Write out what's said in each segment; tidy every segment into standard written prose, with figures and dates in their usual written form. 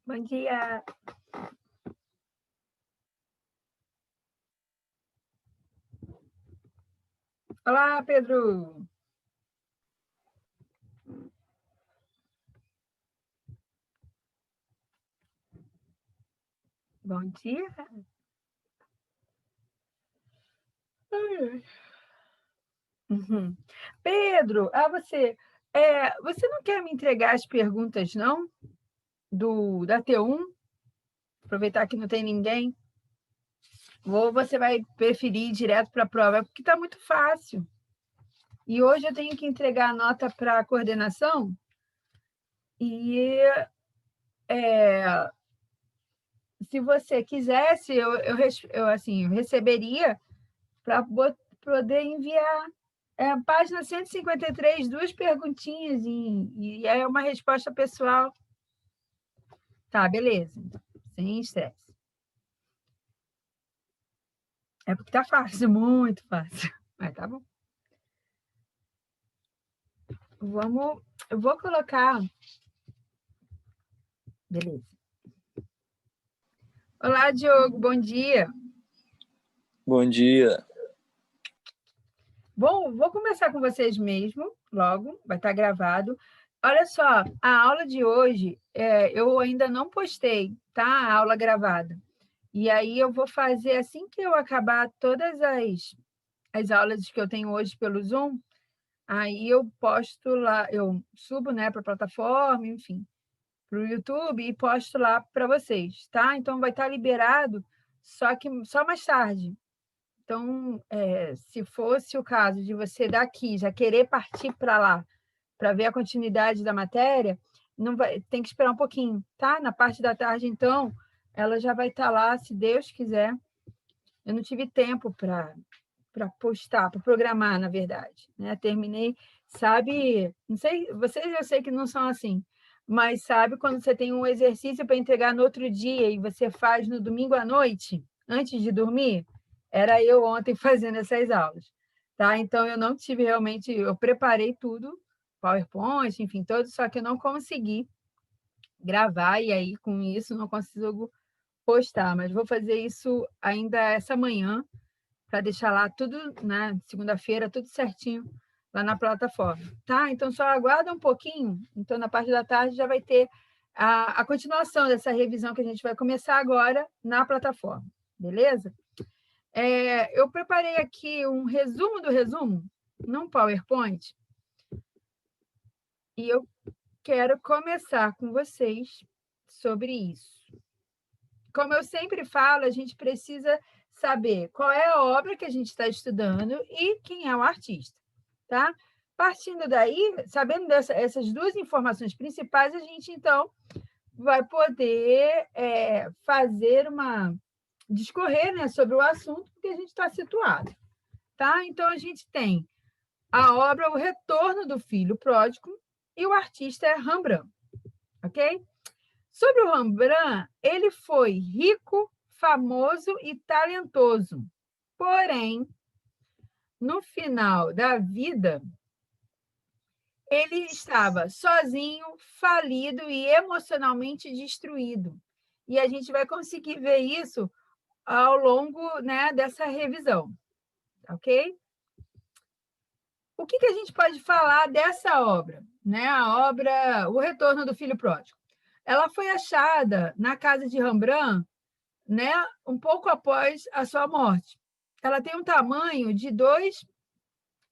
Bom dia. Olá, Pedro. Bom dia. Uhum. Pedro, você não quer me entregar as perguntas, não? Da T1? Aproveitar que não tem ninguém. Ou você vai preferir ir direto para a prova? Porque está muito fácil. E hoje eu tenho que entregar a nota para a coordenação e se você quisesse, eu receberia para poder enviar. Página 153, duas perguntinhas e é uma resposta pessoal. Tá, beleza. Sem estresse. É porque tá fácil, muito fácil. Mas tá bom. Eu vou colocar. Beleza. Olá, Diogo, bom dia. Bom dia. Bom, vou começar com vocês mesmo, logo, vai estar gravado. Olha só, a aula de hoje, eu ainda não postei, tá? A aula gravada. E aí eu vou fazer, assim que eu acabar todas as aulas que eu tenho hoje pelo Zoom, aí eu posto lá, eu subo, né, para a plataforma, enfim, para o YouTube e posto lá para vocês, tá? Então vai estar liberado, só que só mais tarde. Então, se fosse o caso de você daqui já querer partir para lá, para ver a continuidade da matéria, não vai, tem que esperar um pouquinho, tá? Na parte da tarde, então, ela já vai estar lá, se Deus quiser. Eu não tive tempo para postar, para programar, na verdade, né? Terminei, sabe, não sei, vocês eu sei que não são assim, mas sabe quando você tem um exercício para entregar no outro dia e você faz no domingo à noite, antes de dormir? Era eu ontem fazendo essas aulas, tá? Então eu não tive realmente, eu preparei tudo, PowerPoint, enfim, todo, só que eu não consegui gravar e aí com isso não consigo postar, mas vou fazer isso ainda essa manhã para deixar lá tudo, na segunda-feira, tudo certinho lá na plataforma, tá? Então, só aguarda um pouquinho. Então, na parte da tarde já vai ter a continuação dessa revisão que a gente vai começar agora na plataforma, beleza? Eu preparei aqui um resumo do resumo, num PowerPoint, e eu quero começar com vocês sobre isso. Como eu sempre falo, a gente precisa saber qual é a obra que a gente está estudando e quem é o artista, tá? Partindo daí, sabendo essas duas informações principais, a gente, então, vai poder fazer discorrer, né, sobre o assunto, porque a gente está situado, tá? Então, a gente tem a obra O Retorno do Filho Pródigo e o artista é Rembrandt, ok? Sobre o Rembrandt, ele foi rico, famoso e talentoso. Porém, no final da vida, ele estava sozinho, falido e emocionalmente destruído. E a gente vai conseguir ver isso ao longo, né, dessa revisão, ok? O que a gente pode falar dessa obra? Né? A obra O Retorno do Filho Pródigo. Ela foi achada na casa de Rembrandt, né, um pouco após a sua morte. Ela tem um tamanho de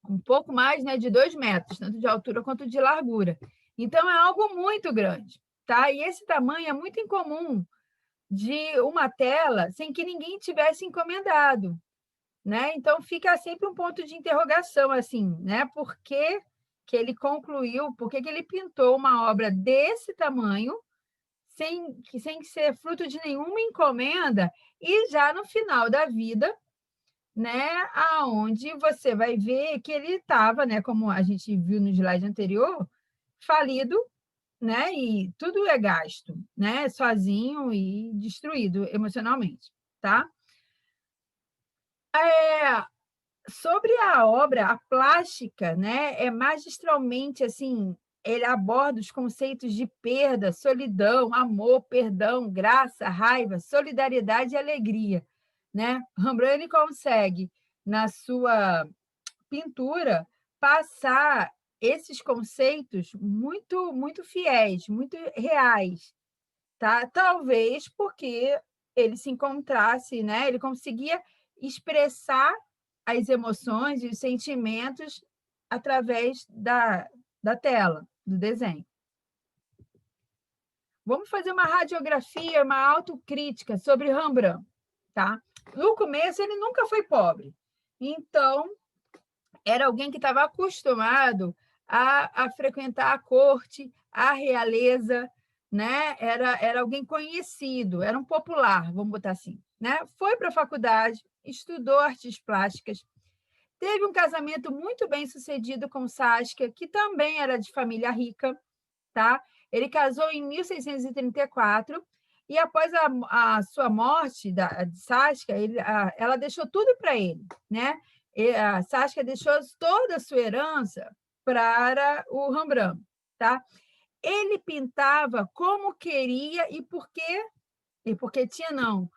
um pouco mais, né, de 2 metros, tanto de altura quanto de largura. Então, é algo muito grande, tá? E esse tamanho é muito incomum de uma tela sem que ninguém tivesse encomendado, né? Então, fica sempre um ponto de interrogação, assim, né? Por que ele concluiu, por que ele pintou uma obra desse tamanho sem ser fruto de nenhuma encomenda, e já no final da vida, né, aonde você vai ver que ele estava, né, como a gente viu no slide anterior, falido, né, e tudo é gasto, né, sozinho e destruído emocionalmente, tá? Sobre a obra, a plástica, né, é magistralmente assim ele aborda os conceitos de perda, solidão, amor, perdão, graça, raiva, solidariedade e alegria, né? Rembrandt ele consegue, na sua pintura, passar esses conceitos muito fiéis, muito reais, tá? Talvez porque ele se encontrasse, né? Ele conseguia expressar as emoções e os sentimentos através da tela, do desenho. Vamos fazer uma radiografia, uma autocrítica sobre Rembrandt, tá? No começo, ele nunca foi pobre. Então, era alguém que estava acostumado a frequentar a corte, a realeza, né? Era alguém conhecido, era um popular, vamos botar assim, né? Foi para a faculdade, estudou artes plásticas, teve um casamento muito bem sucedido com Saskia, que também era de família rica, tá? Ele casou em 1634 e após a sua morte de Saskia, ela deixou tudo para ele, né? A Saskia deixou toda a sua herança para o Rembrandt, tá? Ele pintava como queria e porque tinha não.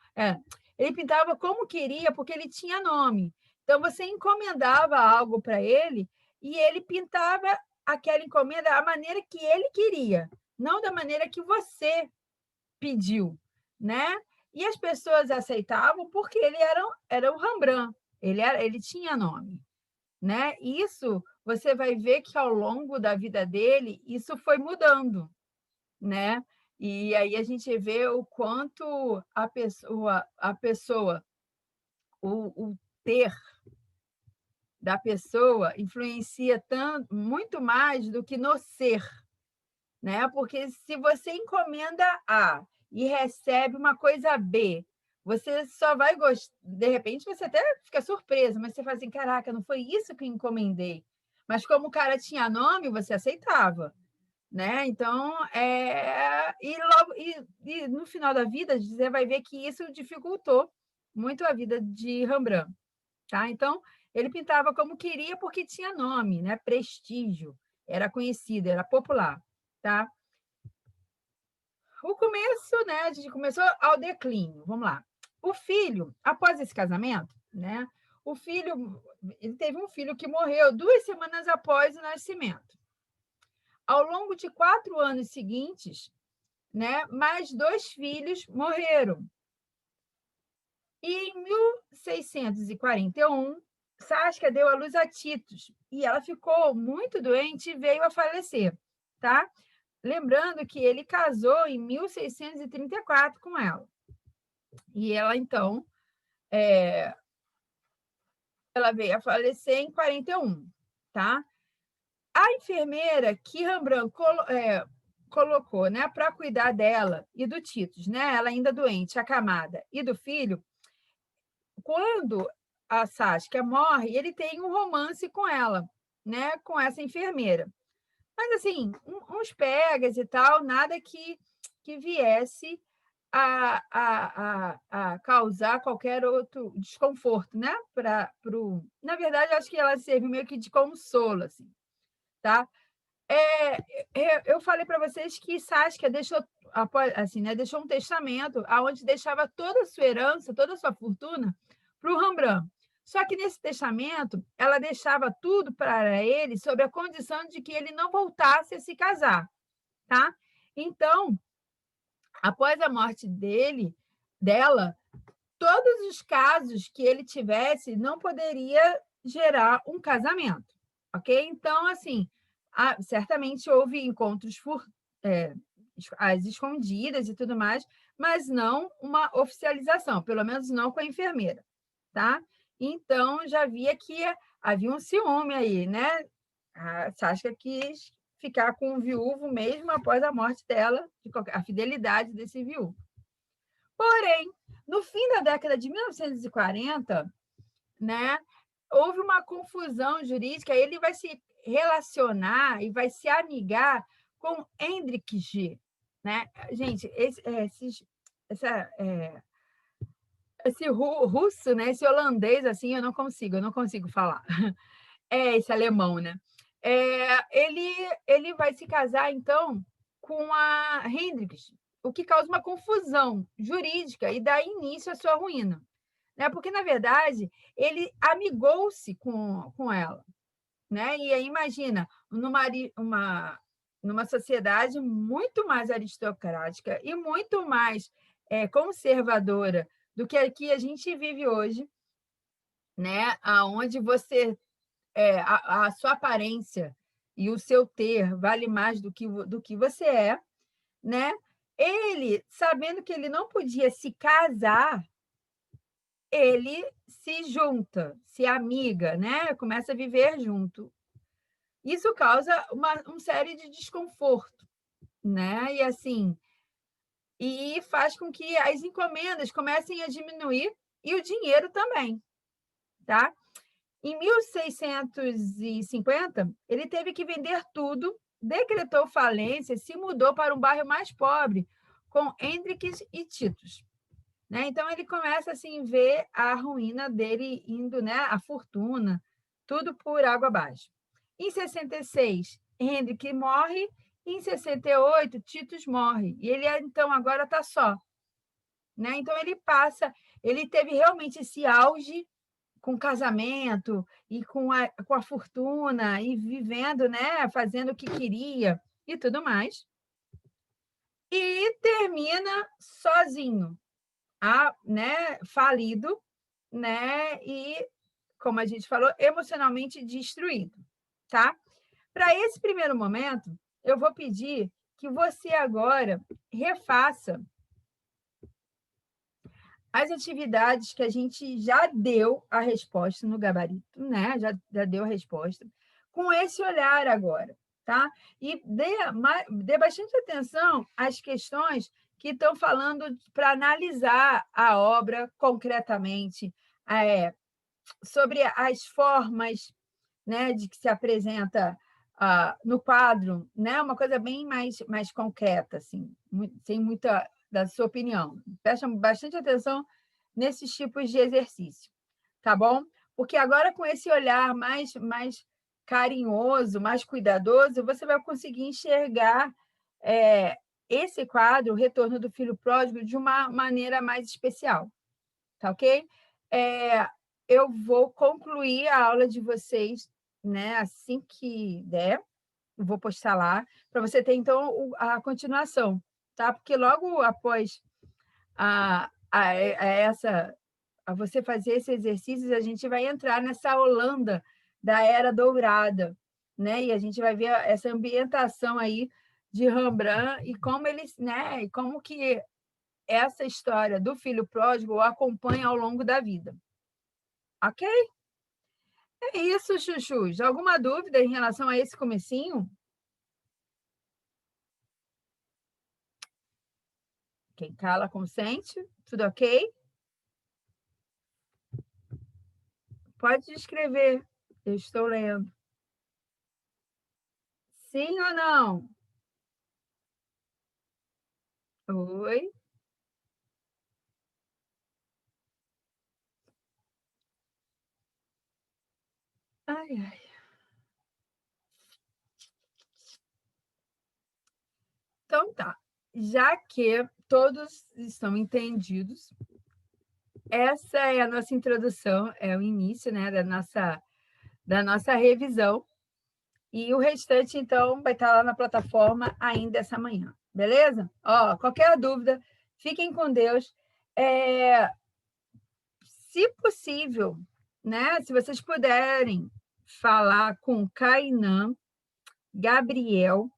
Ele pintava como queria porque ele tinha nome. Então você encomendava algo para ele e ele pintava aquela encomenda da maneira que ele queria, não da maneira que você pediu, né? E as pessoas aceitavam porque ele era o Rembrandt, ele tinha nome, né? Isso você vai ver que ao longo da vida dele isso foi mudando, né? E aí a gente vê o quanto o ter da pessoa influencia muito mais do que no ser, né? Porque se você encomenda A e recebe uma coisa B, você só vai gostar. De repente, você até fica surpresa, mas você fala assim: caraca, não foi isso que eu encomendei. Mas como o cara tinha nome, você aceitava, né? Então, e no final da vida, você vai ver que isso dificultou muito a vida de Rembrandt, tá? Então, ele pintava como queria porque tinha nome, né? Prestígio, era conhecido, era popular, tá? O começo, né? A gente começou ao declínio. Vamos lá. O filho, após esse casamento, né? Ele teve um filho que morreu 2 semanas após o nascimento. Ao longo de 4 anos seguintes, né? Mais 2 filhos morreram. E em 1641, Saskia deu à luz a Titus e ela ficou muito doente e veio a falecer, tá? Lembrando que ele casou em 1634 com ela. E ela, então, ela veio a falecer em 41, tá? A enfermeira que Rembrandt colocou, né, para cuidar dela e do Titus, né, ela ainda doente, acamada, e do filho, quando a Saskia morre, ele tem um romance com ela, né, com essa enfermeira. Mas, assim, uns pegas e tal, nada que viesse a causar qualquer outro desconforto, né? Na verdade, acho que ela serve meio que de consolo, assim, tá? Eu falei para vocês que Saskia deixou, assim, né, deixou um testamento onde deixava toda a sua herança, toda a sua fortuna para o Rembrandt. Só que nesse testamento, ela deixava tudo para ele sob a condição de que ele não voltasse a se casar, tá? Então, após a morte dela, todos os casos que ele tivesse não poderia gerar um casamento, ok? Então, assim, certamente houve encontros às escondidas e tudo mais, mas não uma oficialização, pelo menos não com a enfermeira, tá? Então, já via que havia um ciúme aí, né? A Saskia quis ficar com o viúvo mesmo após a morte dela, a fidelidade desse viúvo. Porém, no fim da década de 1940, né, houve uma confusão jurídica, ele vai se relacionar e vai se amigar com Hendrik G. Né? Gente, esse russo, né, esse holandês, assim, eu não consigo falar. Esse alemão, né? ele vai se casar, então, com a Hendrix, o que causa uma confusão jurídica e dá início à sua ruína. Né? Porque, na verdade, ele amigou-se com ela. Né? E aí, imagina, numa sociedade muito mais aristocrática e muito mais conservadora do que aqui a gente vive hoje, né? Onde você a sua aparência e o seu ter vale mais do que você é, né? Ele, sabendo que ele não podia se casar, ele se junta, se amiga, né? Começa a viver junto. Isso causa uma série de desconforto, né? E assim, e faz com que as encomendas comecem a diminuir e o dinheiro também, tá? Em 1650, ele teve que vender tudo, decretou falência, se mudou para um bairro mais pobre, com Hendrix e Titus. Né? Então, ele começa assim, a ver a ruína dele indo, né? A fortuna, tudo por água abaixo. Em 66, Hendrix morre, em 68, Titus morre. E ele, então, agora está só. Né? Então, ele teve realmente esse auge com casamento e com a fortuna e vivendo, né, fazendo o que queria e tudo mais. E termina sozinho, né, falido, né, e, como a gente falou, emocionalmente destruído, tá? Para esse primeiro momento, eu vou pedir que você agora refaça as atividades que a gente já deu a resposta no gabarito, né? Já deu a resposta, com esse olhar agora, tá? E dê bastante atenção às questões que estão falando para analisar a obra concretamente, sobre as formas, né, de que se apresenta no quadro, né? Uma coisa bem mais concreta, assim, sem muita da sua opinião. Presta bastante atenção nesses tipos de exercício, tá bom? Porque agora, com esse olhar mais carinhoso, mais cuidadoso, você vai conseguir enxergar esse quadro, o Retorno do Filho Pródigo, de uma maneira mais especial, tá ok? Eu vou concluir a aula de vocês, né, assim que der, eu vou postar lá, para você ter, então, a continuação, tá? Porque logo após a você fazer esses exercícios, a gente vai entrar nessa Holanda da Era Dourada, né? E a gente vai ver essa ambientação aí de Rembrandt e como eles, né? E como que essa história do filho pródigo o acompanha ao longo da vida. Ok? É isso, chuchus. Alguma dúvida em relação a esse comecinho? Quem cala, consente. Tudo ok? Pode escrever. Eu estou lendo. Sim ou não? Oi? Ai, ai. Então tá. Já que todos estão entendidos, essa é a nossa introdução, é o início, né, da nossa revisão. E o restante, então, vai estar lá na plataforma ainda essa manhã. Beleza? Ó, qualquer dúvida, fiquem com Deus. Se possível, né, se vocês puderem falar com Kainan, Gabriel,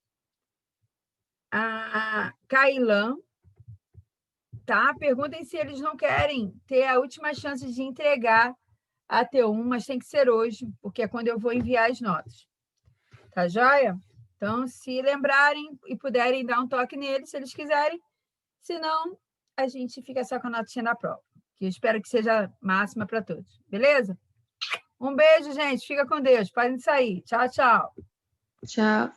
a Kailan, tá? Perguntem se eles não querem ter a última chance de entregar a T1, mas tem que ser hoje, porque é quando eu vou enviar as notas. Tá joia? Então, se lembrarem e puderem dar um toque neles, se eles quiserem. Senão, a gente fica só com a notinha da prova, que eu espero que seja máxima para todos. Beleza? Um beijo, gente. Fica com Deus. Podem sair. Tchau, tchau. Tchau.